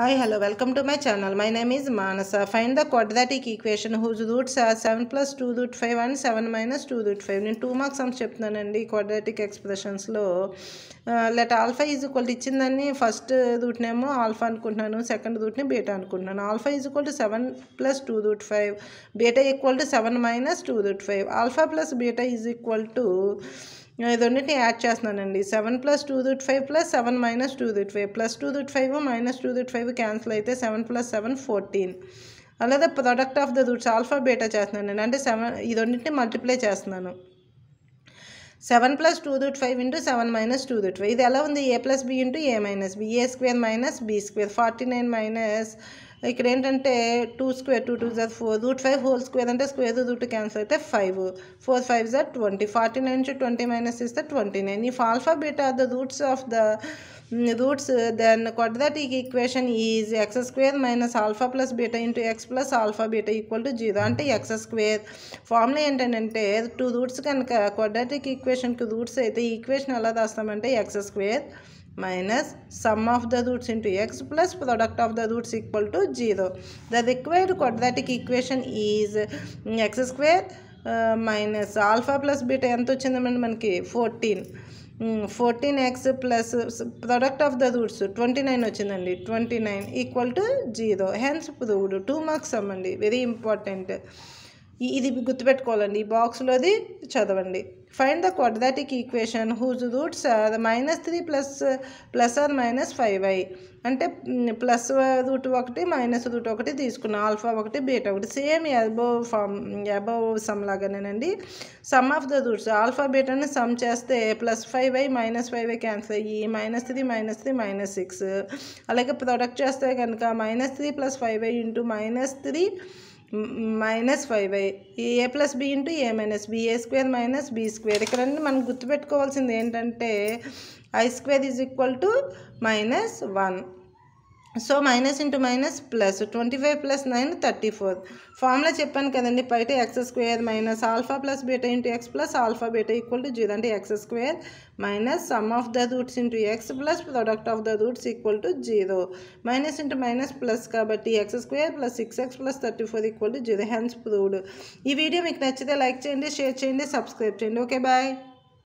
Hi, hello, welcome to my channel. My name is Manasa. Find the quadratic equation whose roots are 7 plus 2 root 5 and 7 minus 2 root 5. నేను 2 marks అని చెప్తున్నానండి quadratic expressionsలో let alpha is equal ఇచ్చిందని first రూట్నేమో alpha అనుకుంటున్నాను, second రూట్ని beta అనుకుంటున్నాను. Alpha is equal to 7 plus 2 root 5, beta equal to 7 minus 2 root 5. Alpha plus beta is equal to రెండింటిని యాడ్ చేస్తున్నానండి. 7 plus 2 root 5 plus 7 minus 2 root 5 plus 2 root 5 minus 2 root 5 cancel అయితే 7 plus 7 14. అలాగే product of the roots alpha beta చేస్తున్నానండి, అంటే 7 ఈ రెండింటిని multiply చేస్తున్నాను. 7 plus 2 root 5 into 7 minus 2 root 5. ఇది ఎలా ఉంది? A plus b into a minus b, a square minus b square. 49 minus ఇక్కడ ఏంటంటే 2 స్క్వేర్, 2 2 జార్ 4, రూట్ 5 హోల్ స్క్వేర్ అంటే స్క్వేర్ రూట్ క్యాన్సిల్ అయితే 5, 4 5 జార్ 20. 49 నుంచి 20 మైనస్ ఇస్తే 29. If alpha beta are the roots of the roots, then quadratic equation is x square minus alpha plus beta into x plus alpha beta equal to 0. అంటే x square formula ఏంటంటే 2 roots కనుక quadratic ఈక్వేషన్కి roots అయితే equation ఎలా రాస్తామంటే x square minus sum of the roots into x plus product of the roots equal to 0. The required quadratic equation is x square minus alpha plus beta ఎంత వచ్చిందండి మనకి 14x plus product of the roots 29 వచ్చిందండి, 29 equal to 0. Hence proved. 2 marks అమ్మండి, very important. ఇది గుర్తుపెట్టుకోవాలండి, ఈ బాక్స్లోది చదవండి. Find the quadratic equation whose roots are -3 plus or minus 5y. అంటే ప్లస్ రూట్ 1 మైనస్ రూట్ 1 తీసుకున్నాం, alpha 1 beta 1. Same above sum లాగానేనండి. Sum of the roots alpha బీటాని సమ్ చేస్తే plus 5y minus 5y cancel అయ్యి -3 -6. అలాగే product చేస్తే కనుక -3 plus 5y into -3 minus 5y. A plus b into a minus b, a square minus b square. ఇక్కడ మనం గుర్తుపెట్టుకోవాల్సింది ఏంటంటే I square is equal to -1. So minus into minus plus, 25 plus 9 34. Formula చెప్పాను కదండి బయట, X square minus alpha plus beta into X plus alpha beta equal to 0. అంటే X square minus sum of the roots into X plus product of the roots equal to 0. Minus into minus plus కాబట్టి x square plus 6x plus 34 equal to 0. Hence proved. ఈ video మీకు నచ్చితే like చేయండి, share చేయండి, subscribe చేయండి. Okay, bye.